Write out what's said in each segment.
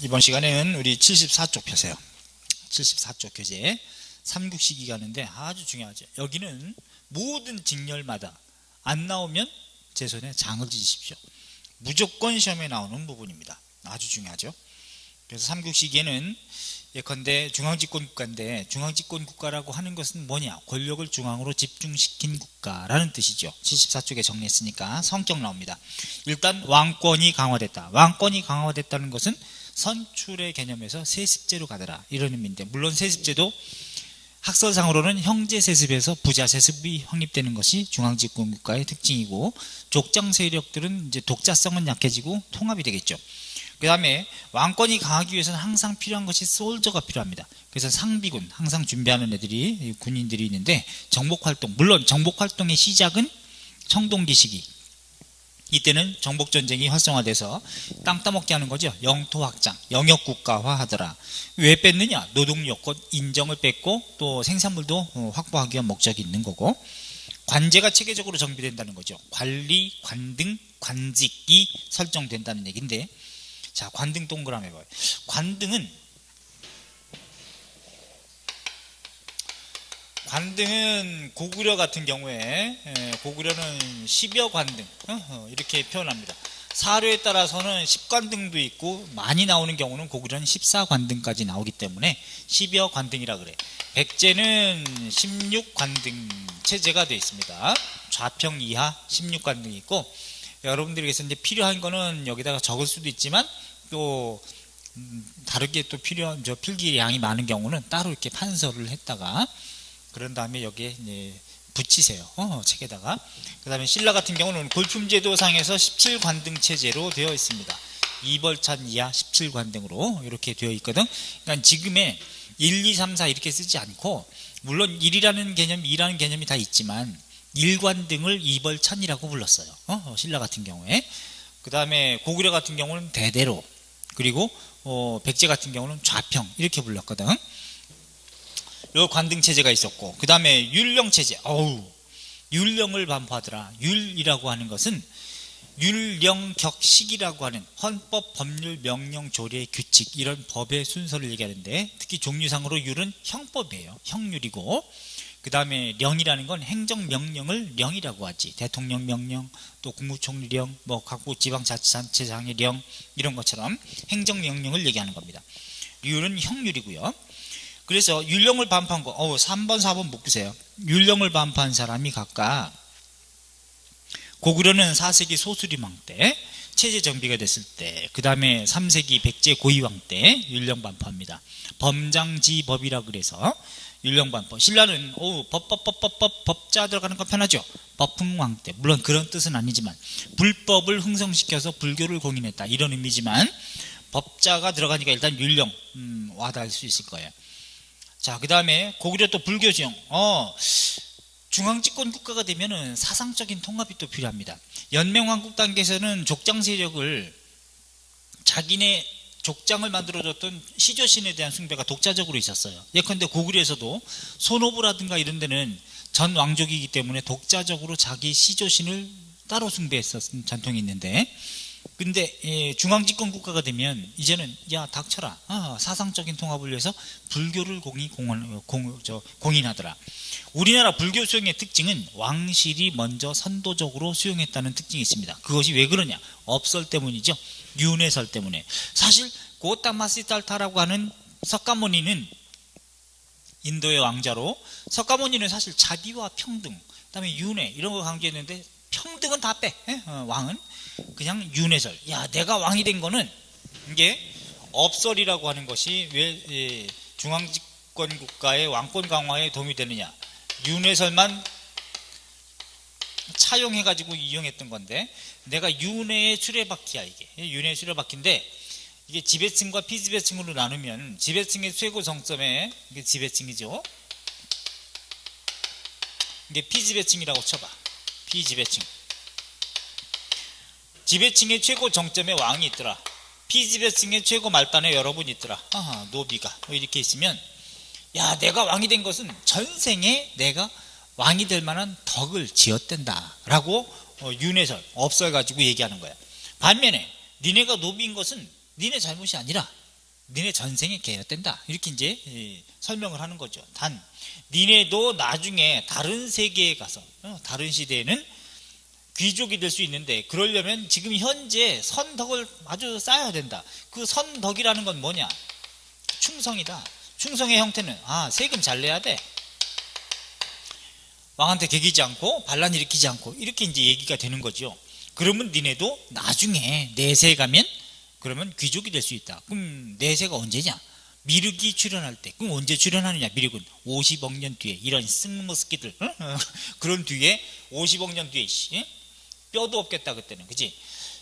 이번 시간에는 우리 74쪽 펴세요. 74쪽 교재 삼국시기 가는데 아주 중요하죠. 여기는 모든 직렬마다 안 나오면 제 손에 장을 지십시오. 무조건 시험에 나오는 부분입니다. 아주 중요하죠. 그래서 삼국시기에는 예컨대 중앙집권 국가인데, 중앙집권 국가라고 하는 것은 뭐냐? 권력을 중앙으로 집중시킨 국가라는 뜻이죠. 74쪽에 정리했으니까 성격 나옵니다. 일단 왕권이 강화됐다. 왕권이 강화됐다는 것은 선출의 개념에서 세습제로 가더라, 이런 의미인데, 물론 세습제도 학설상으로는 형제세습에서 부자세습이 확립되는 것이 중앙집권 국가의 특징이고, 족장 세력들은 이제 독자성은 약해지고 통합이 되겠죠. 그 다음에 왕권이 강하기 위해서는 항상 필요한 것이 솔저가 필요합니다. 그래서 상비군, 항상 준비하는 애들이, 군인들이 있는데, 정복활동, 물론 정복활동의 시작은 청동기 시기, 이때는 정복전쟁이 활성화돼서 땅 따먹게 하는 거죠. 영토확장, 영역국가화 하더라. 왜 뺐느냐? 노동요건 인정을 뺐고 또 생산물도 확보하기 위한 목적이 있는 거고, 관제가 체계적으로 정비된다는 거죠. 관리, 관등, 관직이 설정된다는 얘기인데, 자, 관등 동그라미 해봐요. 관등은 고구려 같은 경우에, 고구려는 10여 관등 이렇게 표현합니다. 사료에 따라서는 10관등도 있고, 많이 나오는 경우는 고구려는 14관등까지 나오기 때문에 10여 관등이라 그래. 백제는 16관등 체제가 되어 있습니다. 좌평 이하 16관등이 있고, 여러분들께서 이제 필요한 거는 여기다가 적을 수도 있지만, 또 다르게 또 필요한 필기량이 많은 경우는 따로 이렇게 판서를 했다가 그런 다음에 여기에 이제 붙이세요. 책에다가. 그 다음에 신라 같은 경우는 골품제도상에서 17관등 체제로 되어 있습니다. 이벌찬 이하 17관등으로 이렇게 되어 있거든. 그러니까 지금의 1, 2, 3, 4 이렇게 쓰지 않고, 물론 1이라는 개념, 2라는 개념이 다 있지만 1관등을 이벌찬이라고 불렀어요. 신라 같은 경우에. 그 다음에 고구려 같은 경우는 대대로, 그리고 백제 같은 경우는 좌평 이렇게 불렀거든. 요 관등체제가 있었고, 그 다음에 율령체제. 율령을 반포하더라. 율이라고 하는 것은 율령격식이라고 하는 헌법, 법률, 명령, 조례, 규칙, 이런 법의 순서를 얘기하는데, 특히 종류상으로 율은 형법이에요. 형률이고, 그 다음에 령이라는 건 행정명령을 령이라고 하지. 대통령 명령, 또 국무총리령, 뭐 각부 지방자치단체장의 령, 이런 것처럼 행정명령을 얘기하는 겁니다. 율은 형률이고요. 그래서 율령을 반포한 거, 3번 4번 묶으세요. 율령을 반포한 사람이 각각, 고구려는 4세기 소수리망 때 체제 정비가 됐을 때, 그 다음에 3세기 백제 고이왕 때 율령 반포합니다. 범장지법이라 그래서 율령 반포. 신라는 법자 들어가는 거 편하죠. 법흥왕 때, 물론 그런 뜻은 아니지만 불법을 흥성시켜서 불교를 공인했다, 이런 의미지만 법자가 들어가니까 일단 율령 와닿을 수 있을 거예요. 자, 그 다음에 고구려 또 불교지형. 중앙집권 국가가 되면은 사상적인 통합이 또 필요합니다. 연맹왕국 단계에서는 족장 세력을, 자기네 족장을 만들어줬던 시조신에 대한 숭배가 독자적으로 있었어요. 예컨대 고구려에서도 소노부라든가 이런 데는 전 왕족이기 때문에 독자적으로 자기 시조신을 따로 숭배했었던 전통이 있는데, 근데 중앙집권 국가가 되면 이제는 야 닥쳐라, 사상적인 통합을 위해서 불교를 공인하더라. 우리나라 불교 수용의 특징은 왕실이 먼저 선도적으로 수용했다는 특징이 있습니다. 그것이 왜 그러냐? 업설 때문이죠. 윤회설 때문에. 사실 고타마시탈타라고 하는 석가모니는 인도의 왕자로, 석가모니는 사실 자비와 평등, 그 다음에 윤회 이런 거 강조했는데, 평등은 다 빼. 왕은 그냥 윤회설. 야, 내가 왕이 된 거는, 이게 업설이라고 하는 것이 왜 중앙집권 국가의 왕권 강화에 도움이 되느냐? 윤회설만 차용해가지고 이용했던 건데, 내가 윤회의 수레바퀴야. 이게 윤회의 수레바퀴인데, 이게 지배층과 피지배층으로 나누면, 지배층의 최고 정점에, 이게 지배층이죠. 이게 피지배층이라고 쳐봐. 피지배층. 지배층의 최고 정점에 왕이 있더라. 피지배층의 최고 말단에 여러분이 있더라. 노비가 이렇게 있으면, 야, 내가 왕이 된 것은 전생에 내가 왕이 될 만한 덕을 지었댄다 라고 윤회설, 업설 가지고 얘기하는 거야. 반면에 니네가 노비인 것은 니네 잘못이 아니라 니네 전생에 개였댄다. 이렇게 이제 설명을 하는 거죠. 단 니네도 나중에 다른 세계에 가서 다른 시대에는 귀족이 될 수 있는데, 그러려면 지금 현재 선덕을 아주 쌓아야 된다. 그 선덕이라는 건 뭐냐? 충성이다. 충성의 형태는 세금 잘 내야 돼. 왕한테 개기지 않고 반란 일으키지 않고, 이렇게 이제 얘기가 되는 거죠. 그러면 니네도 나중에 내세에 가면 그러면 귀족이 될 수 있다. 그럼 내세가 언제냐? 미륵이 출현할 때. 그럼 언제 출현하느냐? 미륵은 50억 년 뒤에. 이런 쓸모스키들 그런 뒤에 50억 년 뒤에 뼈도 없겠다 그때는. 그지?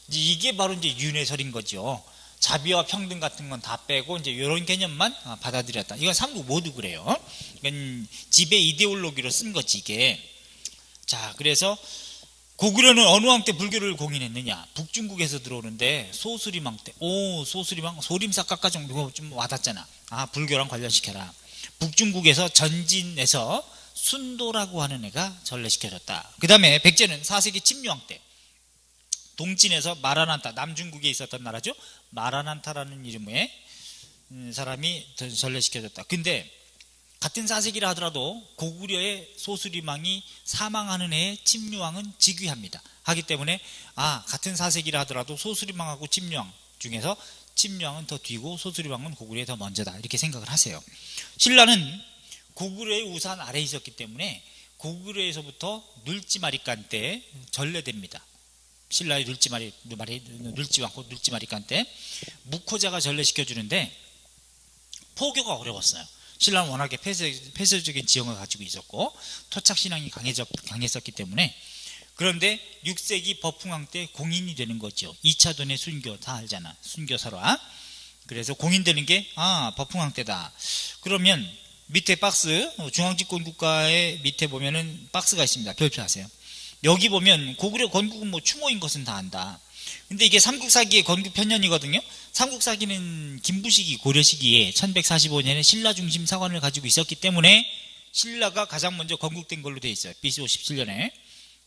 이게 바로 이제 윤회설인 거죠. 자비와 평등 같은 건 다 빼고 이제 이런 개념만 받아들였다. 이건 삼국 모두 그래요. 이건 지배 이데올로기로 쓴 거지 이게. 자, 그래서 고구려는 어느 왕 때 불교를 공인했느냐? 북중국에서 들어오는데 소수리망 때. 소수리망, 소림사각가 정도 좀 와닿잖아. 불교랑 관련시켜라. 북중국에서 전진에서 순도라고 하는 애가 전래시켜졌다. 그 다음에 백제는 4세기 침류왕 때 동진에서 마라난타, 남중국에 있었던 나라죠. 마라난타라는 이름의 사람이 전래시켜졌다. 근데 같은 4세기라 하더라도 고구려의 소수리망이 사망하는 해에 침류왕은 즉위합니다. 하기 때문에 같은 4세기라 하더라도 소수리망하고 침류왕 중에서 침류왕은 더 뒤고 소수리망은 고구려에 더 먼저다. 이렇게 생각을 하세요. 신라는 고구려의 우산 아래에 있었기 때문에 고구려에서부터 눌지마리간 때 전래됩니다. 신라의 눌지왕 때 묵호자가 전래시켜주는데 포교가 어려웠어요. 신라는 워낙에 폐쇄적인 지형을 가지고 있었고 토착신앙이 강했었기 때문에. 그런데 6세기 법흥왕 때 공인이 되는 거죠. 2차 돈의 순교 다 알잖아. 순교설화. 그래서 공인되는 게 법흥왕 때다. 그러면 밑에 박스, 중앙집권 국가의 밑에 보면은 박스가 있습니다. 별표하세요. 여기 보면 고구려 건국은 뭐 추모인 것은 다 안다. 근데 이게 삼국사기의 건국 편년이거든요. 삼국사기는 김부시기 고려 시기에 1145년에 신라 중심 사관을 가지고 있었기 때문에 신라가 가장 먼저 건국된 걸로 되어 있어요. BC 57년에.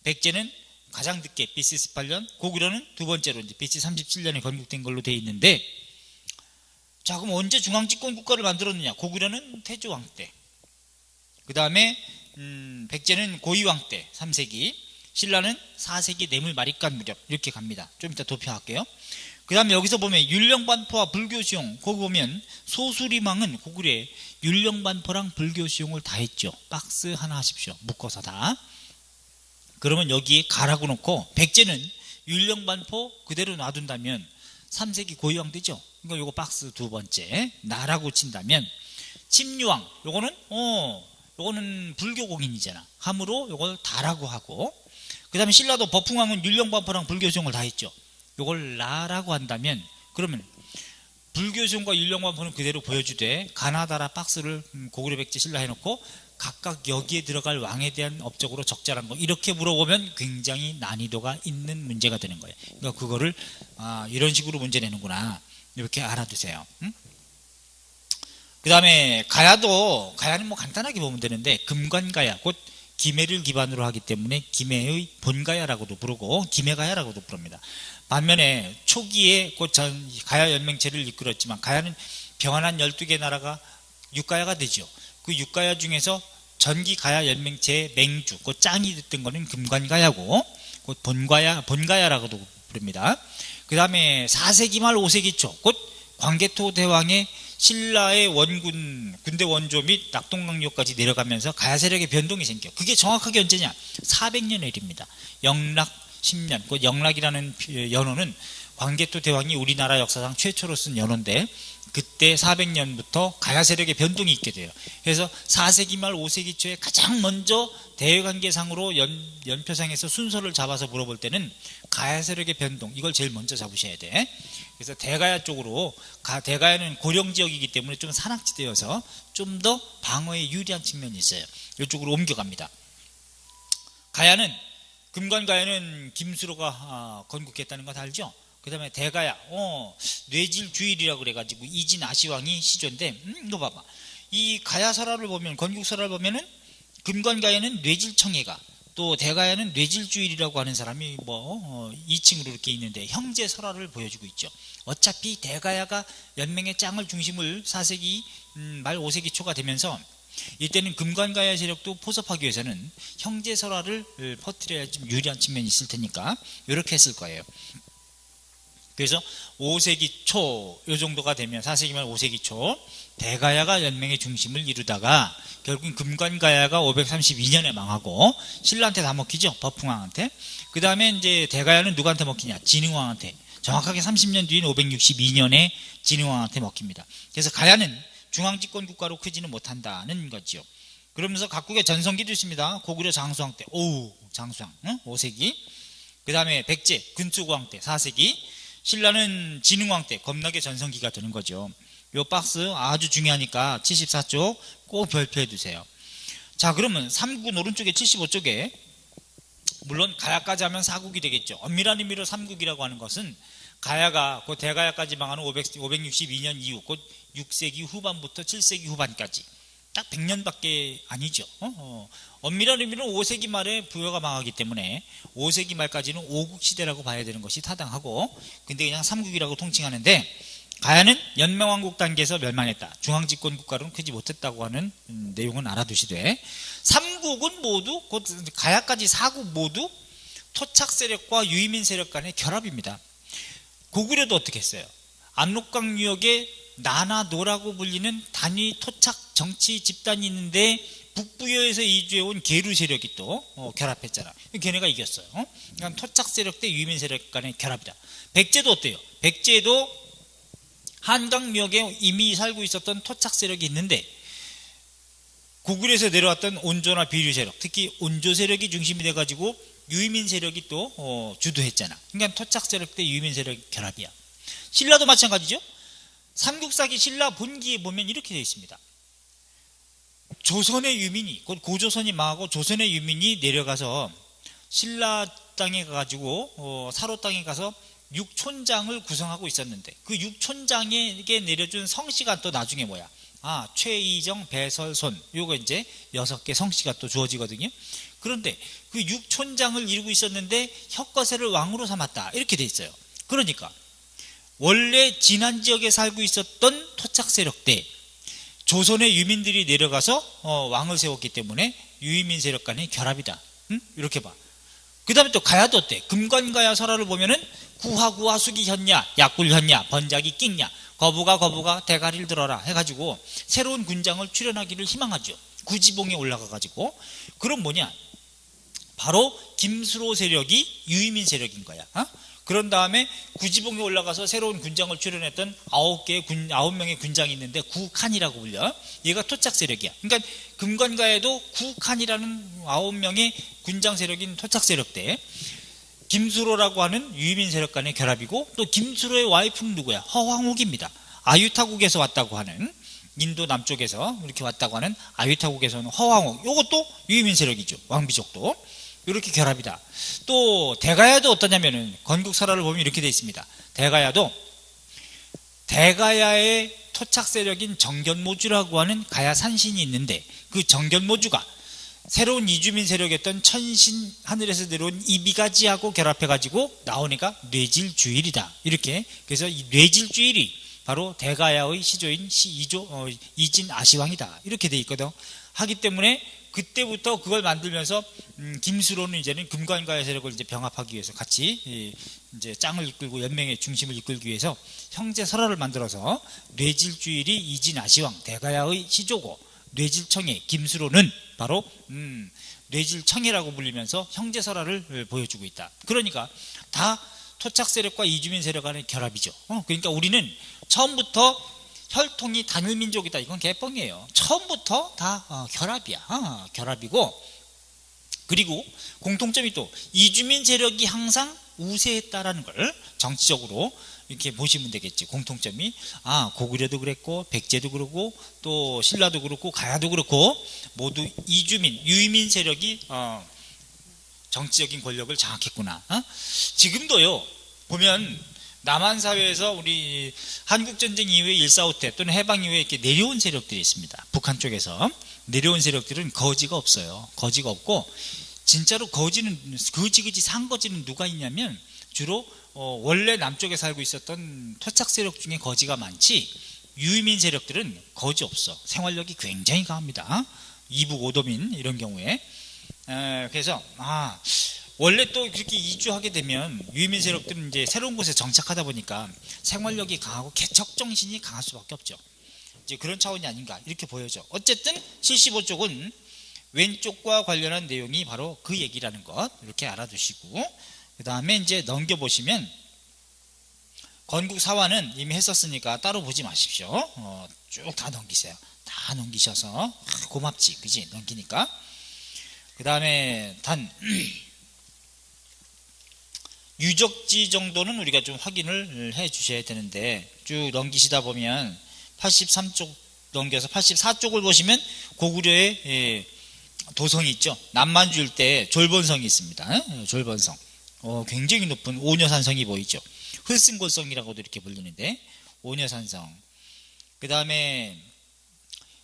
백제는 가장 늦게 BC 18년, 고구려는 두 번째로 이제 BC 37년에 건국된 걸로 되어 있는데, 자, 그럼 언제 중앙집권 국가를 만들었느냐? 고구려는 태조왕 때. 그 다음에 백제는 고이왕 때 3세기, 신라는 4세기 뇌물마리간 무렵 이렇게 갑니다. 좀 이따 도표할게요. 그 다음에 여기서 보면 율령반포와 불교시용, 거기 보면 소수리망은 고구려에 율령반포랑 불교시용을 다 했죠. 박스 하나 하십시오. 묶어서 다. 그러면 여기에 가라고 놓고 백제는 율령반포 그대로 놔둔다면 3세기 고이왕 되죠. 그러니까 요거 박스 두 번째 나라고 친다면, 침류왕 요거는 불교공인이잖아. 함으로 요걸 다라고 하고, 그 다음에 신라도 법흥왕은 율령반포랑 불교시용을 다 했죠. 요걸 라라고 한다면, 그러면 불교시용과 율령반포는 그대로 보여주되 가나다라 박스를 고구려 백제 신라 해놓고 각각 여기에 들어갈 왕에 대한 업적으로 적절한 거 이렇게 물어보면 굉장히 난이도가 있는 문제가 되는 거예요. 그러니까 그거를 이런 식으로 문제 내는구나 이렇게 알아두세요. 그 다음에 가야는 뭐 간단하게 보면 되는데, 금관가야 곧 김해를 기반으로 하기 때문에 김해의 본가야라고도 부르고 김해가야라고도 부릅니다. 반면에 초기에 곧 가야 연맹체를 이끌었지만 가야는 병안한 12개 나라가 육가야가 되죠. 그 육가야 중에서 전기 가야 연맹체의 맹주, 그 짱이 됐던 거는 금관가야고, 곧 본가야라고도 부릅니다. 그 다음에 4세기 말 5세기 초, 곧 광개토 대왕의 신라의 원군, 군대 원조 및 낙동강요까지 내려가면서 가야 세력의 변동이 생겨. 그게 정확하게 언제냐? 400년의 일입니다. 영락 10년. 그 영락이라는 연호는 광개토 대왕이 우리나라 역사상 최초로 쓴 연호인데, 그때 400년부터 가야 세력의 변동이 있게 돼요. 그래서 4세기 말 5세기 초에 가장 먼저 대외관계상으로 연표상에서 순서를 잡아서 물어볼 때는 가야 세력의 변동, 이걸 제일 먼저 잡으셔야 돼. 그래서 대가야 쪽으로, 대가야는 고령지역이기 때문에 좀 산악지대여서 좀 더 방어에 유리한 측면이 있어요. 이쪽으로 옮겨갑니다. 가야는, 금관가야는 김수로가 건국했다는 거 다 알죠? 그 다음에 대가야, 뇌질주일이라고 그래가지고 이진 아시왕이 시조인데, 이거 봐봐. 이 가야설화를 보면, 건국설화를 보면은 금관가야는 뇌질청해가, 또 대가야는 뇌질주일이라고 하는 사람이 2층으로 이렇게 있는데 형제 설화를 보여주고 있죠. 어차피 대가야가 연맹의 짱을 중심을 4세기 말 5세기 초가 되면서 이때는 금관가야 세력도 포섭하기 위해서는 형제 설화를 퍼뜨려야 좀 유리한 측면이 있을 테니까 이렇게 했을 거예요. 그래서 5세기 초 요 정도가 되면 4세기 말 5세기 초 대가야가 연맹의 중심을 이루다가 결국 금관가야가 532년에 망하고 신라한테 다 먹히죠. 버풍왕한테. 그 다음에 이제 대가야는 누구한테 먹히냐? 진흥왕한테. 정확하게 30년 뒤인 562년에 진흥왕한테 먹힙니다. 그래서 가야는 중앙집권 국가로 크지는 못한다는 거죠. 그러면서 각국의 전성기도 있습니다. 고구려 장수왕 때, 장수왕 5세기. 그 다음에 백제 근초고왕 때 4세기. 신라는 진흥왕 때 겁나게 전성기가 되는 거죠. 요 박스 아주 중요하니까 74쪽 꼭 별표해 두세요. 자, 그러면 3국은 오른쪽에 75쪽에 물론 가야까지 하면 4국이 되겠죠. 엄밀한 의미로 3국이라고 하는 것은 가야가 그 대가야까지 망하는 562년 이후 곧 6세기 후반부터 7세기 후반까지 딱 100년밖에 아니죠. 엄밀한 의미는 5세기 말에 부여가 망하기 때문에 5세기 말까지는 5국 시대라고 봐야 되는 것이 타당하고, 근데 그냥 3국이라고 통칭하는데 가야는 연맹왕국 단계에서 멸망했다. 중앙집권 국가로는 크지 못했다고 하는 내용은 알아두시되, 3국은 모두 곧 가야까지 4국 모두 토착 세력과 유의민 세력 간의 결합입니다. 고구려도 어떻게 했어요? 압록강 유역에 나나노라고 불리는 단위 토착 정치 집단이 있는데 북부여에서 이주해온 계류 세력이 또 결합했잖아. 걔네가 이겼어요. 그러니까 토착 세력 대 유의민 세력 간의 결합이다. 백제도 어때요? 백제도 한강 유역에 이미 살고 있었던 토착 세력이 있는데 고구려에서 내려왔던 온조나 비류 세력, 특히 온조 세력이 중심이 돼가지고 유의민 세력이 또 주도했잖아. 그러니까 토착 세력 대 유의민 세력 결합이야. 신라도 마찬가지죠. 삼국사기 신라 본기에 보면 이렇게 되어 있습니다. 조선의 유민이, 곧 고조선이 망하고 조선의 유민이 내려가서 신라 땅에 가가지고 사로 땅에 가서 육촌장을 구성하고 있었는데 그 육촌장에게 내려준 성씨가 또 나중에 뭐야? 최이정, 배설손, 요거 이제 6개 성씨가 또 주어지거든요. 그런데 그 육촌장을 이루고 있었는데 혁거세를 왕으로 삼았다, 이렇게 돼 있어요. 그러니까 원래 진안 지역에 살고 있었던 토착 세력 때 조선의 유민들이 내려가서 왕을 세웠기 때문에 유의민 세력 간의 결합이다. 이렇게 봐. 그 다음에 또 가야도 어때? 금관가야 설화를 보면은 구하구하 수기현냐, 약굴현냐, 번작이 낑냐, 거부가 대가리를 들어라 해가지고 새로운 군장을 출현하기를 희망하죠. 구지봉에 올라가가지고. 그럼 뭐냐? 바로 김수로 세력이 유의민 세력인 거야. 그런 다음에 구지봉에 올라가서 새로운 군장을 출현했던 9명의 군장이 있는데 구칸이라고 불려. 얘가 토착 세력이야. 그러니까 금관가에도 구칸이라는 9명의 군장 세력인 토착 세력 때 김수로라고 하는 유의민 세력 간의 결합이고, 또 김수로의 와이프는 누구야? 허황옥입니다. 아유타국에서 왔다고 하는, 인도 남쪽에서 이렇게 왔다고 하는 아유타국에서 오는 허황옥, 요것도 유의민 세력이죠. 왕비족도 이렇게 결합이다. 또 대가야도 어떠냐면은 건국설화를 보면 이렇게 되어 있습니다. 대가야도 대가야의 토착 세력인 정견모주라고 하는 가야 산신이 있는데 그 정견모주가 새로운 이주민 세력이었던 천신, 하늘에서 내려온 이비가지하고 결합해가지고 나오니까 뇌질주일이다. 이렇게. 그래서 이 뇌질주일이 바로 대가야의 시조인 이진 아시왕이다. 이렇게 돼 있거든. 하기 때문에 그때부터 그걸 만들면서 김수로는 이제는 금관가야 세력을 이제 병합하기 위해서 같이 이제 짱을 이끌고 연맹의 중심을 이끌기 위해서 형제 설화를 만들어서 뇌질주일이 이진 아시왕 대가야의 시조고, 뇌질청해 김수로는 바로 뇌질청해라고 불리면서 형제 설화를 보여주고 있다. 그러니까 다 토착 세력과 이주민 세력 간의 결합이죠. 그러니까 우리는 처음부터 혈통이 단일민족이다, 이건 개뻥이에요. 처음부터 다 결합이야. 결합이고, 그리고 공통점이 또 이주민 세력이 항상 우세했다라는 걸 정치적으로 이렇게 보시면 되겠지. 공통점이 고구려도 그랬고 백제도 그렇고 또 신라도 그렇고 가야도 그렇고 모두 이주민, 유의민 세력이 정치적인 권력을 장악했구나. 지금도요 보면 남한 사회에서 우리 한국전쟁 이후에 1.45 때 또는 해방 이후에 이렇게 내려온 세력들이 있습니다. 북한 쪽에서 내려온 세력들은 거지가 없어요. 거지가 없고 진짜로 거지그지 산 거지는 누가 있냐면 주로 원래 남쪽에 살고 있었던 토착 세력 중에 거지가 많지, 유민 세력들은 거지 없어. 생활력이 굉장히 강합니다. 이북 오도민 이런 경우에. 그래서 원래 또 그렇게 이주하게 되면 유민 세력들은 이제 새로운 곳에 정착하다 보니까 생활력이 강하고 개척 정신이 강할 수밖에 없죠. 이제 그런 차원이 아닌가 이렇게 보여져. 어쨌든 75쪽은 왼쪽과 관련한 내용이 바로 그 얘기라는 것 이렇게 알아두시고, 그 다음에 이제 넘겨보시면 건국 사화는 이미 했었으니까 따로 보지 마십시오. 쭉 다 넘기세요. 다 넘기셔서 고맙지, 그지? 넘기니까. 그 다음에 단 유적지 정도는 우리가 좀 확인을 해 주셔야 되는데, 쭉 넘기시다 보면 83쪽 넘겨서 84쪽을 보시면 고구려의 도성이 있죠. 남만주 일대에 졸본성이 있습니다. 졸본성. 굉장히 높은 오녀산성이 보이죠. 흘승골성이라고도 이렇게 불리는데, 오녀산성. 그 다음에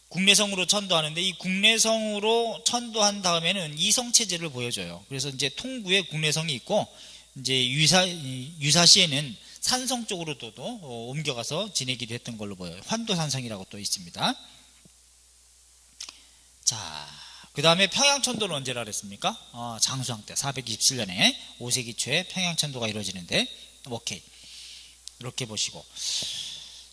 국내성으로 천도하는데, 이 국내성으로 천도한 다음에는 이성체제를 보여줘요. 그래서 이제 통구에 국내성이 있고, 이제 유사시에는 산성 쪽으로도 옮겨가서 지내기도 했던 걸로 보여요. 환도산성이라고 또 있습니다. 자, 그 다음에 평양천도는 언제라 그랬습니까? 장수왕 때 427년에 5세기 초에 평양천도가 이루어지는데, 오케이, 이렇게 보시고,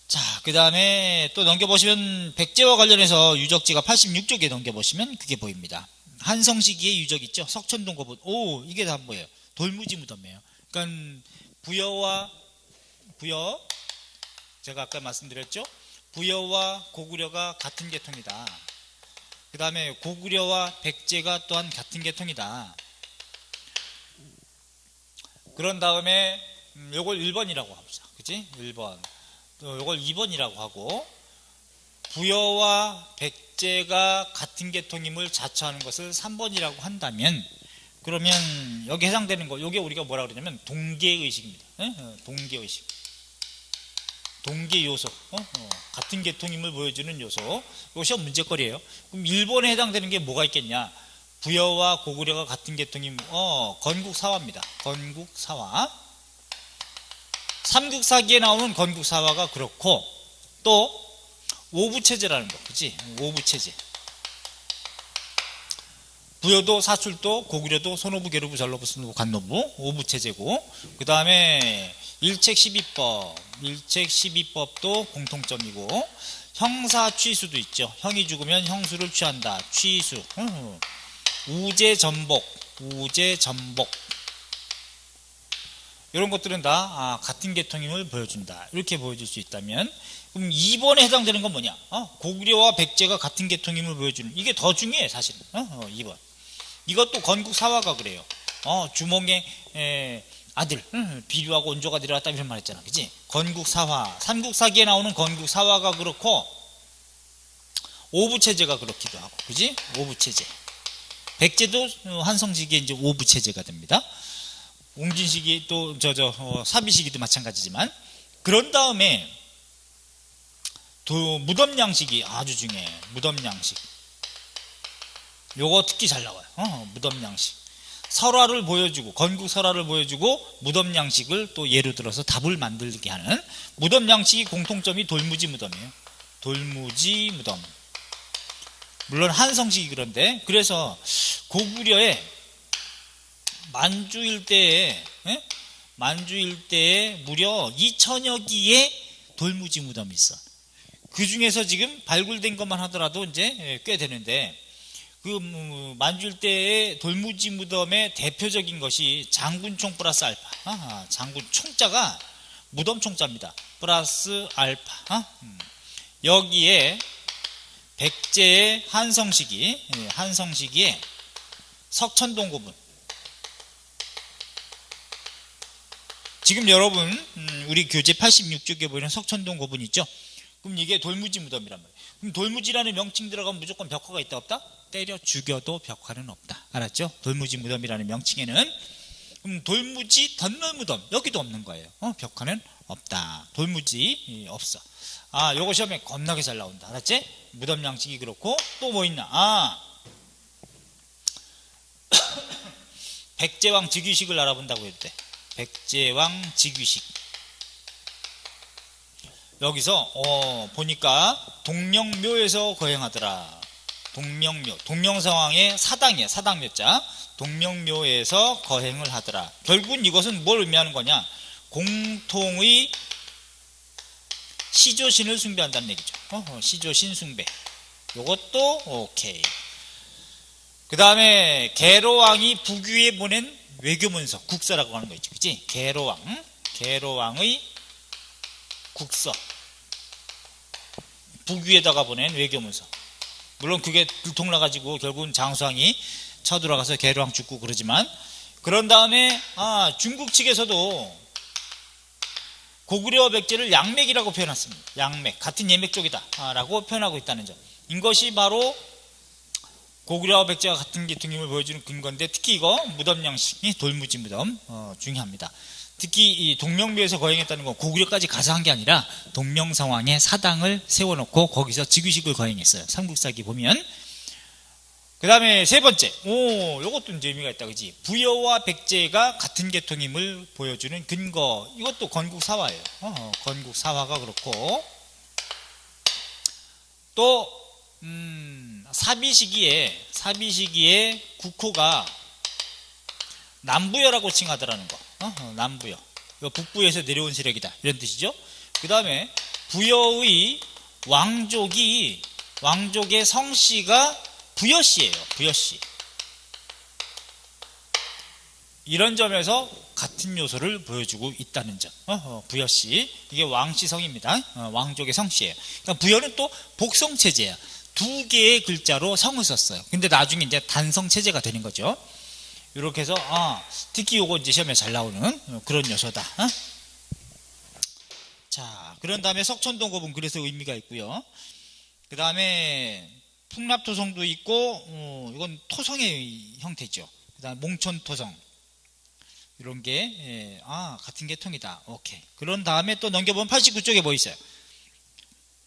자, 그 다음에 또 넘겨보시면 백제와 관련해서 유적지가 86쪽에 넘겨보시면 그게 보입니다. 한성 시기의 유적 있죠. 석천동 고분. 이게 다 뭐예요? 돌무지 무덤이에요. 그러니까 부여, 제가 아까 말씀드렸죠. 부여와 고구려가 같은 계통이다. 그 다음에 고구려와 백제가 또한 같은 계통이다. 그런 다음에 요걸 1번이라고 합시다. 그치? 1번. 또 요걸 2번이라고 하고, 부여와 백제가 같은 계통임을 자처하는 것을 3번이라고 한다면, 그러면 여기 해당되는 거, 요게 우리가 뭐라 그러냐면 동계의식입니다. 동계의식. 동계 요소, 같은 계통임을 보여주는 요소. 이거 시험 문제거리예요. 그럼 1번에 해당되는 게 뭐가 있겠냐? 부여와 고구려가 같은 계통임, 건국사화입니다. 건국사화. 삼국사기에 나오는 건국사화가 그렇고, 또 오부체제라는 거, 그치? 오부체제. 부여도 사출도 고구려도 손오부 계로부 전로부 순노부 관노부 오부체제고, 그 다음에 일책 12법도 공통점이고, 형사 취수도 있죠. 형이 죽으면 형수를 취한다. 취수. 우제전복 이런 것들은 다 같은 계통임을 보여준다. 이렇게 보여줄 수 있다면, 그럼 2번에 해당되는 건 뭐냐? 고구려와 백제가 같은 계통임을 보여주는, 이게 더 중요해 사실은. 2번. 이것도 건국사화가 그래요. 주몽의 아들 비류하고 온조가 내려왔다 이런 말 했잖아. 그치? 건국사화. 삼국사기에 나오는 건국사화가 그렇고, 오부체제가 그렇기도 하고, 그지? 오부체제. 백제도 한성시기에 이제 오부체제가 됩니다. 웅진시기 또 사비시기도 마찬가지지만, 그런 다음에 무덤양식이 아주 중요해. 무덤양식. 요거 특히 잘 나와요. 무덤양식. 설화를 보여주고, 건국설화를 보여주고, 무덤양식을 또 예로 들어서 답을 만들게 하는, 무덤양식이 공통점이 돌무지 무덤이에요. 돌무지 무덤. 물론 한성식이 그런데, 그래서 고구려의 만주 일대에 무려 2000여 기의 돌무지 무덤이 있어. 그 중에서 지금 발굴된 것만 하더라도 이제 꽤 되는데, 그 만주 일대의 돌무지 무덤의 대표적인 것이 장군총 플러스 알파. 장군 총자가 무덤 총자입니다. 플러스 알파. 여기에 백제의 한성시기에 석천동 고분. 지금 여러분 우리 교재 86쪽에 보이는 석천동 고분 있죠? 그럼 이게 돌무지 무덤이란 말이에요. 그럼 돌무지라는 명칭 들어가면 무조건 벽화가 있다 없다? 때려 죽여도 벽화는 없다. 알았죠? 돌무지 무덤이라는 명칭에는. 그럼 돌무지 덧널 무덤 여기도 없는 거예요. 벽화는 없다. 돌무지 없어. 요거 시험에 겁나게 잘 나온다. 알았지? 무덤 양식이 그렇고, 또 뭐 있나? 백제왕 즉위식을 알아본다고 해도 돼. 백제왕 즉위식. 여기서 보니까 동령묘에서 거행하더라. 동령묘, 동령상황의 사당이야. 사당 몇 자. 동령묘에서 거행을 하더라. 결국은 이것은 뭘 의미하는 거냐? 공통의 시조신을 숭배한다는 얘기죠. 시조신 숭배. 요것도 오케이. 그 다음에 계로왕이 북위에 보낸 외교문서, 국서라고 하는 거 있지, 그치? 계로왕의 국서, 북위에다가 보낸 외교문서. 물론 그게 들통나가지고 결국은 장수왕이 쳐들어가서 계로왕 죽고 그러지만, 그런 다음에 중국 측에서도 고구려와 백제를 양맥이라고 표현했습니다. 양맥, 같은 예맥 쪽이다 라고 표현하고 있다는 점. 이것이 바로 고구려와 백제가 같은 계통임을 보여주는 근거인데, 특히 이거 무덤 양식이 돌무지 무덤 중요합니다. 특히 이 동령묘에서 거행했다는 건 고구려까지 가서 한 게 아니라 동명상황에 사당을 세워놓고 거기서 즉위식을 거행했어요. 삼국사기 보면. 그 다음에 세 번째, 요것도 이제 의미가 있다, 그지? 부여와 백제가 같은 계통임을 보여주는 근거. 이것도 건국사화예요. 건국사화가 그렇고, 또 사비시기에 국호가 남부여라고 칭하더라는 거. 남부여. 북부에서 내려온 세력이다, 이런 뜻이죠. 그 다음에 부여의 왕족의 성씨가 부여씨예요. 부여씨. 이런 점에서 같은 요소를 보여주고 있다는 점. 부여씨. 이게 왕씨성입니다. 왕족의 성씨예요. 그러니까 부여는 또 복성체제야. 두 개의 글자로 성을 썼어요. 근데 나중에 이제 단성체제가 되는 거죠. 이렇게 해서 특히 요거 이제 시험에 잘 나오는 그런 요소다. 자, 그런 다음에 석촌동급은 그래서 의미가 있고요. 그 다음에 풍납토성도 있고, 이건 토성의 형태죠. 그 다음에 몽촌토성. 이런 게, 같은 계통이다. 오케이. 그런 다음에 또 넘겨보면 89쪽에 뭐 있어요?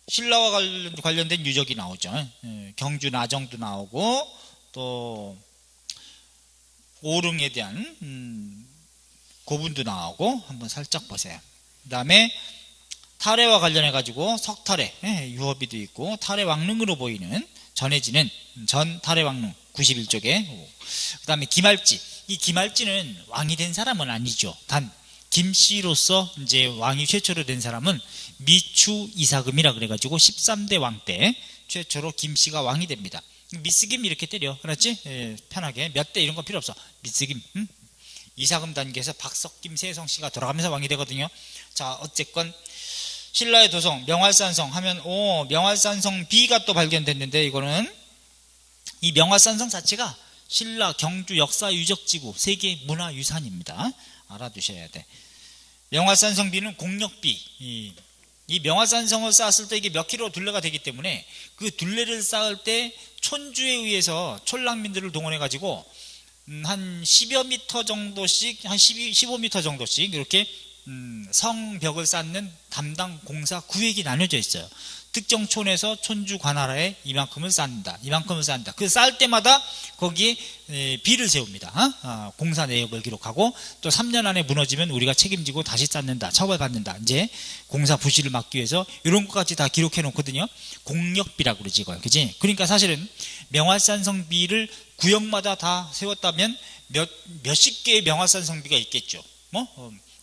신라와 관련된 유적이 나오죠. 경주 나정도 나오고, 또, 오릉에 대한, 고분도 나오고, 한번 살짝 보세요. 그 다음에, 탈해와 관련해가지고, 석탈해, 유허비도 있고, 탈해 왕릉으로 보이는, 전해지는 전 탈해왕릉 91쪽에, 그 다음에 김할지. 이 김할지는 왕이 된 사람은 아니죠. 단 김씨로서 이제 왕이 최초로 된 사람은 미추 이사금이라 그래가지고 13대 왕 때 최초로 김씨가 왕이 됩니다. 미스김 이렇게 때려, 그렇지? 편하게 몇 대 이런 거 필요 없어. 미스김. 이사금 단계에서 박석김 세성씨가 돌아가면서 왕이 되거든요. 자, 어쨌건 신라의 도성 명활산성 하면 명활산성 B가 또 발견됐는데, 이거는 이 명활산성 자체가 신라 경주 역사 유적지구 세계 문화유산입니다. 알아두셔야 돼. 명활산성 B는 공력비. 이 명활산성을 쌓았을 때 이게 몇 킬로 둘레가 되기 때문에 그 둘레를 쌓을 때 촌주에 의해서 촌랑민들을 동원해 가지고 한 10여 미터 정도씩, 한 15미터 정도씩 이렇게 성벽을 쌓는 담당 공사 구획이 나눠져 있어요. 특정 촌에서 촌주 관할하에 이만큼을 쌓는다. 그 쌓을 때마다 거기에 비를 세웁니다. 공사 내역을 기록하고, 또 3년 안에 무너지면 우리가 책임지고 다시 쌓는다. 처벌받는다. 이제 공사 부실을 막기 위해서 이런 것까지 다 기록해 놓거든요. 공력비라고 그러지, 이걸. 그지? 그러니까 사실은 명활산성 비를 구역마다 다 세웠다면 몇십 개의 명활산성 비가 있겠죠.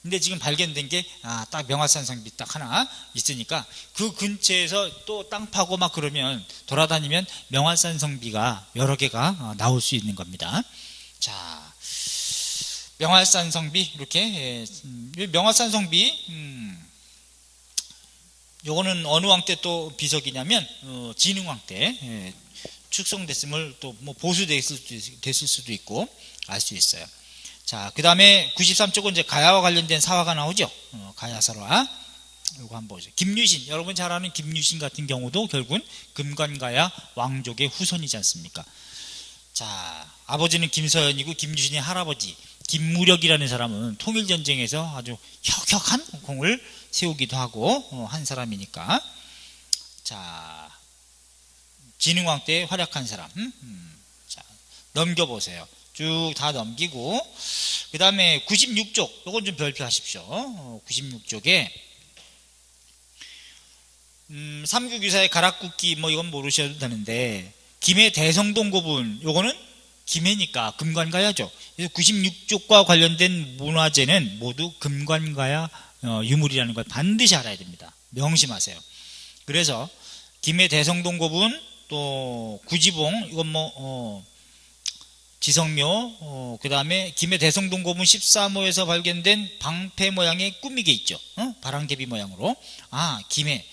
근데 지금 발견된 게 딱 명활산성비 딱 하나 있으니까 그 근처에서 또 땅 파고 막 그러면 돌아다니면 명활산성비가 여러 개가 나올 수 있는 겁니다. 자, 명활산성비 이렇게 명활산성비 요거는 어느 왕 때 또 비석이냐면 진흥왕 때 축성됐음을 또 뭐 보수됐을 수도 있고 알 수 있어요. 자, 그 다음에 93쪽은 이제 가야와 관련된 사화가 나오죠. 가야설화. 이거 한번 보죠. 김유신, 여러분 잘 아는 김유신 같은 경우도 결국은 금관가야 왕족의 후손이지 않습니까? 자, 아버지는 김서연이고 김유신의 할아버지 김무력이라는 사람은 통일전쟁에서 아주 혁혁한 공을 세우기도 하고 한 사람이니까. 자, 진흥왕 때 활약한 사람. 자, 넘겨보세요. 쭉 다 넘기고, 그 다음에 96쪽, 요건 좀 별표하십시오. 96쪽에, 삼국유사의 가락국기, 뭐, 이건 모르셔도 되는데, 김해 대성동 고분, 요거는 김해니까 금관가야죠. 그래서 96쪽과 관련된 문화재는 모두 금관가야 유물이라는 걸 반드시 알아야 됩니다. 명심하세요. 그래서, 김해 대성동 고분, 또, 구지봉, 이건 뭐, 지성묘, 그 다음에 김해 대성동 고분 13호에서 발견된 방패 모양의 꾸미개 있죠. 바람개비 모양으로. 아, 김해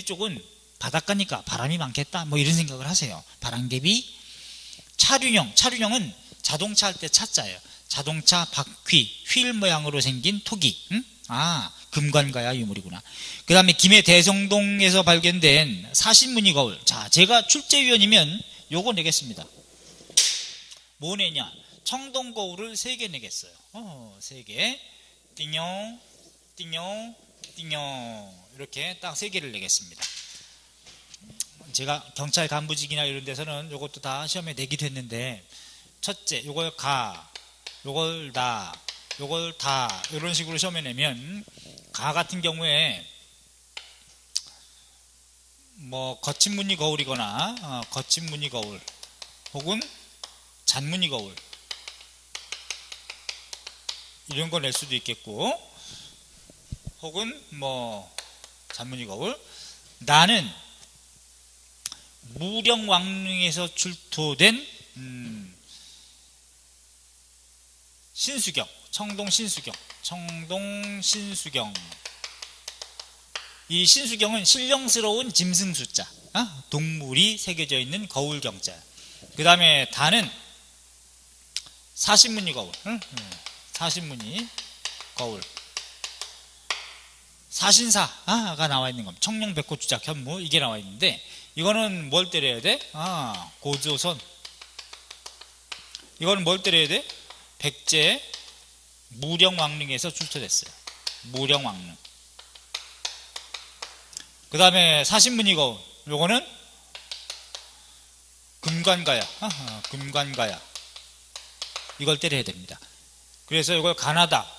쪽은 바닷가니까 바람이 많겠다. 뭐 이런 생각을 하세요. 바람개비, 차륜형은 자동차 할 때 차자예요. 자동차 바퀴, 휠 모양으로 생긴 토기. 아, 금관가야 유물이구나. 그 다음에 김해 대성동에서 발견된 사신무늬 거울. 자, 제가 출제위원이면 요거 내겠습니다. 뭐 내냐? 청동 거울을 3개 내겠어요. 3개. 띵용, 띵용, 띵용. 이렇게 딱 3개를 내겠습니다. 제가 경찰 간부직이나 이런 데서는 요것도 다 시험에 내기도 했는데, 첫째, 요걸 가, 요걸 다, 요걸 다, 이런 식으로 시험에 내면, 가 같은 경우에, 뭐, 거친 무늬 거울이거나, 거친 무늬 거울, 혹은 잔무늬 거울 이런 거 낼 수도 있겠고, 혹은 뭐 잔무늬 거울. 나는 무령왕릉에서 출토된 신수경, 청동 신수경. 이 신수경은 신령스러운 짐승수자, 동물이 새겨져 있는 거울경자. 그 다음에 다는 사신무늬 거울, 사신무늬 거울. 사신사가 나와 있는 겁니다. 청룡백호주작 현무, 이게 나와 있는데, 이거는 뭘 때려야 돼? 고조선. 이거는 뭘 때려야 돼? 백제 무령왕릉에서 출토됐어요. 무령왕릉. 그 다음에 사신무늬 거울, 요거는 금관가야. 금관가야. 이걸 때려야 됩니다. 그래서 이걸 가나다.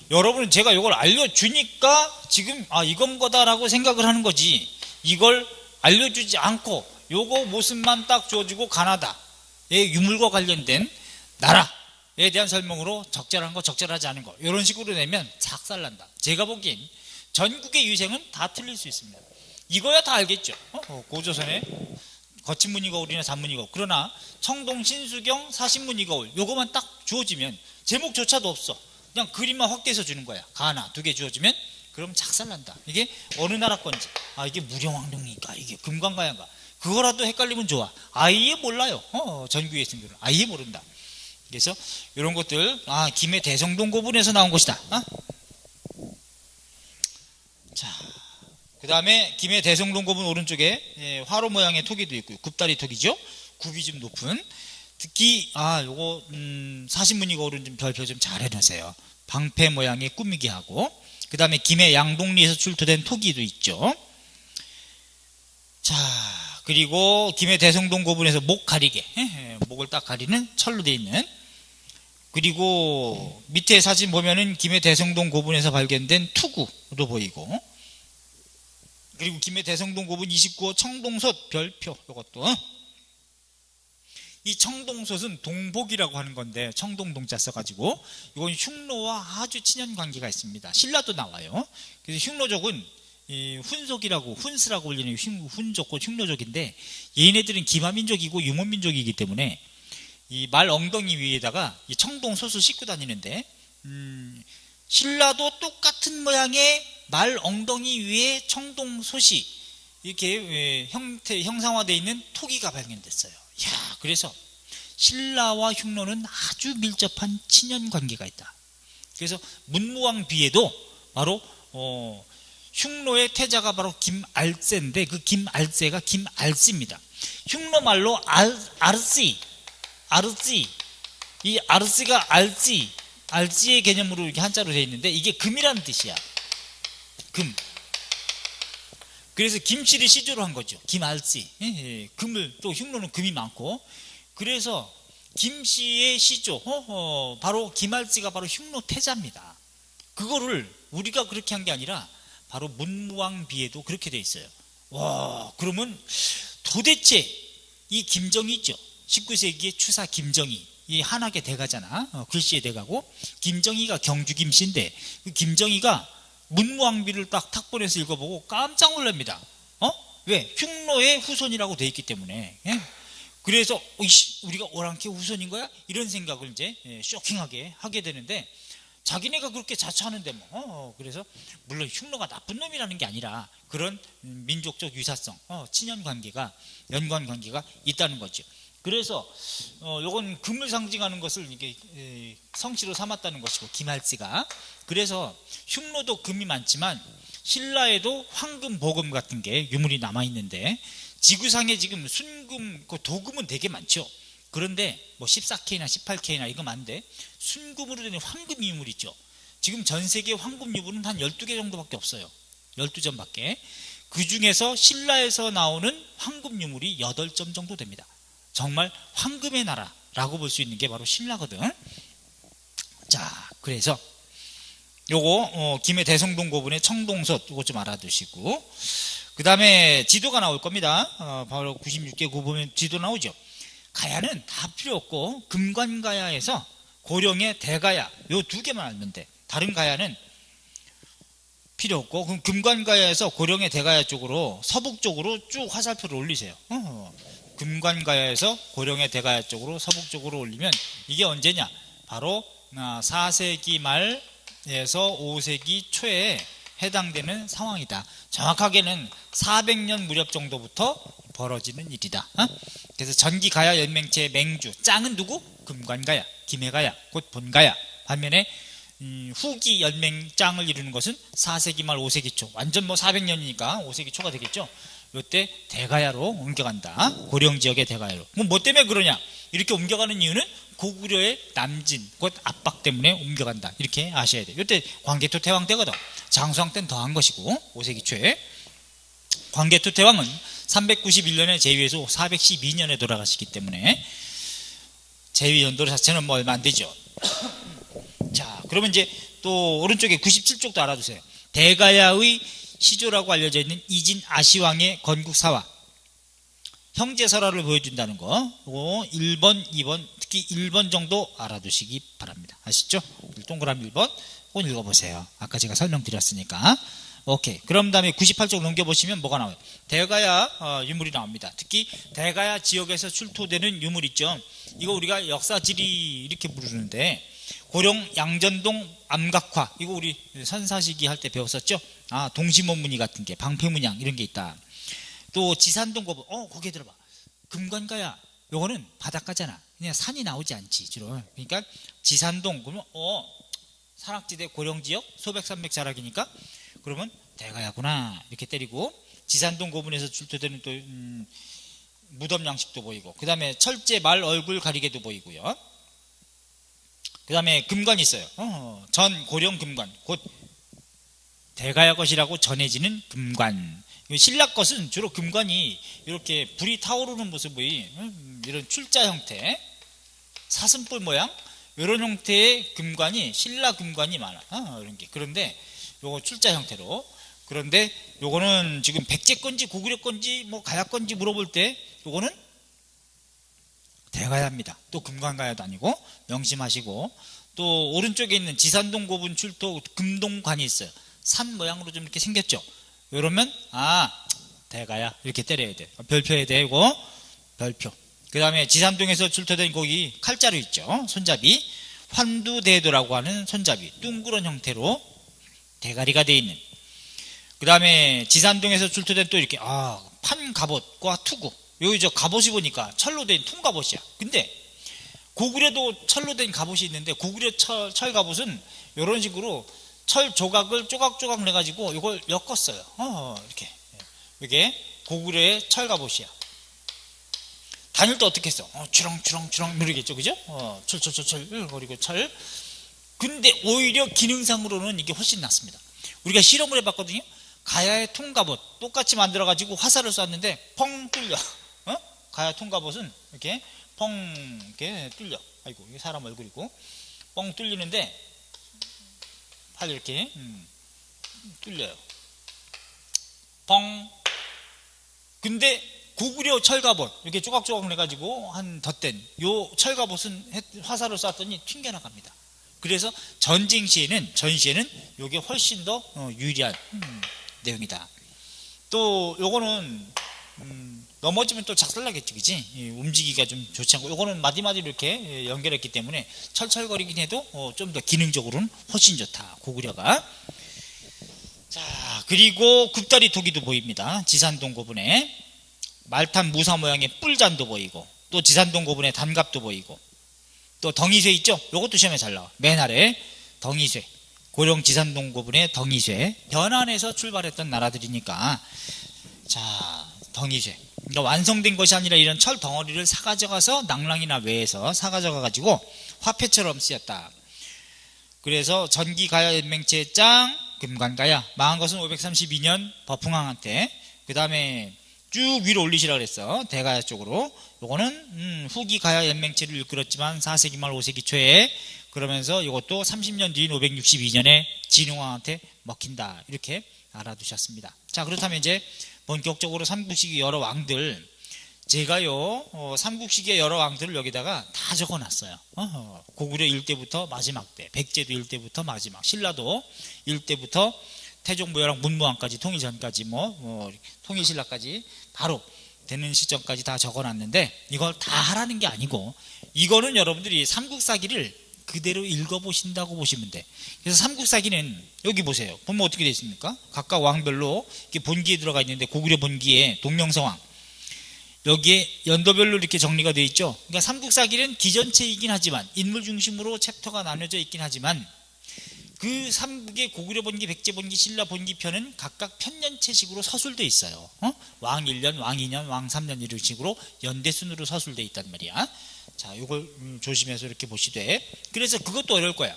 여러분은 제가 이걸 알려주니까 지금 이건 거다라고 생각을 하는 거지, 이걸 알려주지 않고 요거 모습만 딱 주어지고 가나다의 유물과 관련된 나라에 대한 설명으로 적절한 거, 적절하지 않은 거 이런 식으로 내면 작살난다. 제가 보기엔 전국의 유생은 다 틀릴 수 있습니다. 이거야 다 알겠죠. 고조선의 거친 무늬 거울이나 잔무늬 거울. 그러나 청동 신수경 사신무늬 거울 요거만 딱 주어지면 제목조차도 없어. 그냥 그림만 확대해서 주는 거야. 가나 2개 주어지면 그럼 작살난다. 이게 어느 나라 건지, 이게 무령왕릉인가, 이게 금관가야인가, 그거라도 헷갈리면 좋아. 아예 몰라요. 전국의 신들은 아예 모른다. 그래서 이런 것들, 김해 대성동 고분에서 나온 것이다. 자, 그 다음에 김해 대성동 고분 오른쪽에 화로 모양의 토기도 있고요. 굽다리 토기죠. 굽이 좀 높은. 특히 요거 사신무늬 거울은 좀 별표 좀 잘 해놓으세요. 방패 모양의 꾸미기 하고, 그 다음에 김해 양동리에서 출토된 토기도 있죠. 자, 그리고 김해 대성동 고분에서 목 가리개, 목을 딱 가리는 철로 되어 있는. 그리고 밑에 사진 보면은 김해 대성동 고분에서 발견된 투구도 보이고, 그리고 김해 대성동 고분 29호 청동솥 별표, 이것도. 이 청동솥은 동복이라고 하는 건데, 청동동자 써가지고, 이건 흉노와 아주 친연 관계가 있습니다. 신라도 나와요. 그래서 흉노족은 이 훈속이라고, 훈스라고 불리는 훈족과 흉노족인데, 얘네들은 기마민족이고 유목민족이기 때문에 이 말 엉덩이 위에다가 이 청동솥을 싣고 다니는데, 신라도 똑같은 모양의 말 엉덩이 위에 청동솥이 이렇게 형상화되어 있는 토기가 발견됐어요. 그래서 신라와 흉노는 아주 밀접한 친연 관계가 있다. 그래서 문무왕비에도 바로 흉노의 태자가 바로 김알세인데, 그 김알세가 김알씨입니다. 흉노 말로 아르씨, 이 아르씨가 알씨의 개념으로 이렇게 한자로 되어 있는데, 이게 금이라는 뜻이야. 금. 그래서 김씨를 시조로 한 거죠. 김알씨. 금을, 또 흉노는 금이 많고, 그래서 김씨의 시조, 바로 김할지가 바로 흉노태자입니다. 그거를 우리가 그렇게 한 게 아니라 바로 문무왕비에도 그렇게 돼 있어요. 와, 그러면 도대체 이 김정희 있죠? 19세기의 추사 김정희, 이 한학의 대가잖아. 글씨의 대가고, 김정희가 경주 김씨인데, 그 김정희가 문무왕비를 딱 탁본에서 읽어보고 깜짝 놀랍니다. 왜? 흉노의 후손이라고 돼 있기 때문에. 예? 그래서 우리가 오랑캐 후손인 거야? 이런 생각을 이제 쇼킹하게 하게 되는데, 자기네가 그렇게 자처하는데 뭐 그래서 물론 흉노가 나쁜 놈이라는 게 아니라 그런 민족적 유사성, 친연관계가, 연관관계가 있다는 거죠. 그래서 요건 금을 상징하는 것을 이게 성씨로 삼았다는 것이고, 김할지가. 그래서 흉노도 금이 많지만 신라에도 황금, 보금 같은 게 유물이 남아 있는데, 지구상에 지금 순금, 도금은 되게 많죠. 그런데 뭐 14K나 18K나 이거 많은데, 순금으로 된 황금 유물 있죠. 지금 전 세계 황금 유물은 한 12개 정도밖에 없어요. 12점밖에. 그 중에서 신라에서 나오는 황금 유물이 8점 정도 됩니다. 정말 황금의 나라라고 볼 수 있는 게 바로 신라거든. 자, 그래서 요거 김해 대성동 고분의 청동솥 요거 좀 알아두시고, 그 다음에 지도가 나올 겁니다. 바로 96개 고보면 지도 나오죠. 가야는 다 필요 없고 금관가야에서 고령의 대가야 요 2개만 알면 돼. 다른 가야는 필요 없고, 그럼 금관가야에서 고령의 대가야 쪽으로 서북쪽으로 쭉 화살표를 올리세요. 금관가야에서 고령의 대가야 쪽으로 서북쪽으로 올리면 이게 언제냐? 바로 4세기 말에서 5세기 초에 해당되는 상황이다. 정확하게는 400년 무렵 정도부터 벌어지는 일이다. 그래서 전기가야 연맹체의 맹주 짱은 누구? 금관가야, 김해가야, 곧 본가야. 반면에 후기 연맹짱을 이루는 것은 4세기 말 5세기 초, 완전 뭐 400년이니까 5세기 초가 되겠죠. 이때 대가야로 옮겨간다. 고령 지역의 대가야로. 뭐 때문에 그러냐? 이렇게 옮겨가는 이유는 고구려의 남진, 곧 압박 때문에 옮겨간다. 이렇게 아셔야 돼요. 이때 광개토 태왕 때거든. 장수왕 때는 더한 것이고, 5세기 초에. 광개토 태왕은 391년에 제위해서 412년에 돌아가시기 때문에 제위 연도 자체는 뭐 얼마 안 되죠. 자, 그러면 이제 또 오른쪽에 97쪽도 알아두세요. 대가야의 시조라고 알려져 있는 이진 아시왕의 건국사화, 형제설화를 보여준다는 거. 1번, 2번, 특히 1번 정도 알아두시기 바랍니다. 아시죠? 동그라미 1번 꼭 읽어보세요. 아까 제가 설명드렸으니까. 오케이. 그럼 다음에 98쪽 넘겨보시면 뭐가 나와요? 대가야 유물이 나옵니다. 특히 대가야 지역에서 출토되는 유물 있죠. 이거 우리가 역사지리 이렇게 부르는데, 고령 양전동 암각화, 이거 우리 선사시기 할 때 배웠었죠. 동시모무늬 같은 게, 방패문양 이런 게 있다. 또 지산동 고분, 거기에 들어봐. 금관가야 요거는 바닷가잖아. 그냥 산이 나오지 않지 주로. 그러니까 지산동 그러면 산악지대 고령지역 소백산맥 자락이니까 그러면 대가야구나 이렇게 때리고, 지산동 고분에서 출토되는 또 무덤 양식도 보이고, 그 다음에 철제 말 얼굴 가리개도 보이고요. 그 다음에 금관이 있어요. 전 고령 금관, 곧 대가야 것이라고 전해지는 금관. 신라 것은 주로 금관이 이렇게 불이 타오르는 모습의 이런 출자 형태, 사슴뿔 모양 이런 형태의 금관이, 신라 금관이 많아. 이런 게. 그런데 요거 출자 형태로. 그런데 요거는 지금 백제 건지 고구려 건지 뭐 가야 건지 물어볼 때 요거는 대가야입니다. 또 금관가야도 아니고 명심하시고, 또 오른쪽에 있는 지산동 고분 출토 금동관이 있어요. 산 모양으로 좀 이렇게 생겼죠. 이러면 대가야 이렇게 때려야 돼. 별표해야 되고, 별표. 그 다음에 지산동에서 출토된 거기 칼자루 있죠. 손잡이, 환두대도라고 하는 손잡이, 둥그런 형태로 대가리가 되어 있는. 그 다음에 지산동에서 출토된 또 이렇게 판갑옷과 투구. 여기 저 갑옷이 보니까 철로 된 통갑옷이야. 근데 고구려도 철로 된 갑옷이 있는데, 고구려 철 갑옷은 이런 식으로 철 조각을 조각조각 내가지고 이걸 엮었어요. 이렇게. 이게 고구려의 철 갑옷이야. 다닐 때 어떻게 했어? 주렁주렁주렁 누르겠죠, 그죠? 철철철철 그리고 철. 근데 오히려 기능상으로는 이게 훨씬 낫습니다. 우리가 실험을 해봤거든요. 가야의 통갑옷 똑같이 만들어가지고 화살을 쐈는데 펑 뚫려. 가야 통갑옷은 이렇게 뻥 이렇게 뚫려. 아이고, 이게 사람 얼굴이고 뻥 뚫리는데 팔 이렇게 뚫려요. 뻥. 근데 고구려 철갑옷 이렇게 조각조각 해가지고 한 덧댄 요 철갑옷은 화살을 쐈더니 튕겨나갑니다. 그래서 전시에는 요게 훨씬 더 유리한 내용이다. 또 요거는 넘어지면 또 작살나겠지, 그지? 움직이기가 좀 좋지 않고, 요거는 마디마디로 이렇게 연결했기 때문에 철철거리긴 해도 좀 더 기능적으로는 훨씬 좋다, 고구려가. 자, 그리고 굽다리 토기도 보입니다. 지산동 고분에 말탄 무사 모양의 뿔잔도 보이고, 또 지산동 고분에 단갑도 보이고, 또 덩이쇠 있죠? 요것도 시험에 잘 나와. 맨 아래 덩이쇠, 고령 지산동 고분의 덩이쇠. 연안에서 출발했던 나라들이니까, 자, 덩이쇠. 그러니까 완성된 것이 아니라 이런 철 덩어리를 사가져가서 낭랑이나 외에서 사가져가가지고 화폐처럼 쓰였다. 그래서 전기가야연맹체 짱 금관가야 망한 것은 532년 버풍왕한테, 그 다음에 쭉 위로 올리시라 그랬어. 대가야 쪽으로. 요거는 후기 가야 연맹체를 이끌었지만 4세기 말 5세기 초에, 그러면서 이것도 30년 뒤인 562년에 진흥왕한테 먹힌다. 이렇게 알아두셨습니다. 자, 그렇다면 이제 본격적으로 삼국시기 여러 왕들, 제가요 삼국시기의 여러 왕들을 여기다가 다 적어놨어요. 고구려 1대부터 마지막 때, 백제도 1대부터 마지막, 신라도 1대부터 태종무열왕 문무왕까지, 통일전까지 통일신라까지 바로 되는 시점까지 다 적어놨는데, 이걸 다 하라는 게 아니고, 이거는 여러분들이 삼국사기를 그대로 읽어보신다고 보시면 돼. 그래서 삼국사기는 여기 보세요. 보면 어떻게 되어 있습니까? 각각 왕별로 이렇게 본기에 들어가 있는데, 고구려 본기에 동명성왕, 여기에 연도별로 이렇게 정리가 되어 있죠. 그러니까 삼국사기는 기전체이긴 하지만, 인물 중심으로 챕터가 나눠져 있긴 하지만, 그 삼국의 고구려 본기, 백제 본기, 신라 본기 편은 각각 편년체식으로 서술되어 있어요. 왕 1년, 왕 2년, 왕 3년 이런 식으로 연대순으로 서술되어 있단 말이야. 자, 이걸 조심해서 이렇게 보시되, 그래서 그것도 어려울 거야.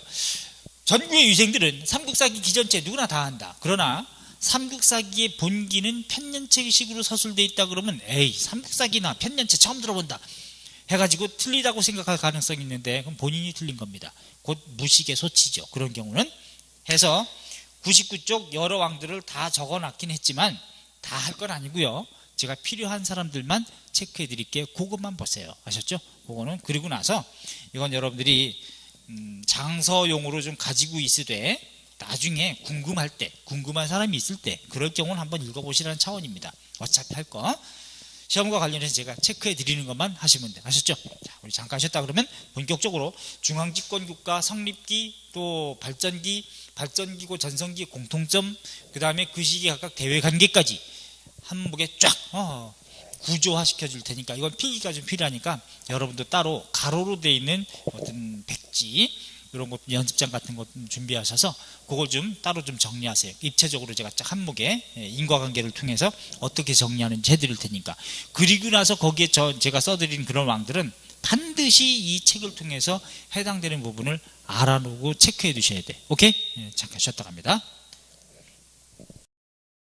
전국의 유생들은 삼국사기 기전체 누구나 다 한다. 그러나 삼국사기의 본기는 편년체식으로 서술되어 있다 그러면, 에이, 삼국사기나 편년체 처음 들어본다 해가지고 틀리다고 생각할 가능성이 있는데, 그럼 본인이 틀린 겁니다. 곧 무식의 소치죠. 그런 경우는. 해서 99쪽 여러 왕들을 다 적어놨긴 했지만 다 할 건 아니고요. 제가 필요한 사람들만 체크해 드릴게요. 그것만 보세요. 아셨죠? 그거는. 그리고 나서 이건 여러분들이 장서용으로 좀 가지고 있으되, 나중에 궁금할 때, 궁금한 사람이 있을 때, 그럴 경우는 한번 읽어보시라는 차원입니다. 어차피 할 거. 시험과 관련해서 제가 체크해 드리는 것만 하시면 돼요. 아셨죠? 자, 우리 잠깐 하셨다 그러면 본격적으로 중앙집권국가 성립기, 또 발전기고 전성기 공통점, 그 다음에 그 시기 각각 대외관계까지 한목에 쫙 구조화 시켜줄 테니까, 이건 필기가 좀 필요하니까 여러분도 따로 가로로 되어 있는 어떤 백지, 이런 것 연습장 같은 것 준비하셔서 그걸 좀 따로 좀 정리하세요. 입체적으로 제가 쫙 한목에 인과관계를 통해서 어떻게 정리하는지 해드릴 테니까. 그리고 나서 거기에 제가 써드린 그런 왕들은 반드시 이 책을 통해서 해당되는 부분을 알아놓고 체크해 두셔야 돼. 오케이? 잠깐 쉬었다 갑니다.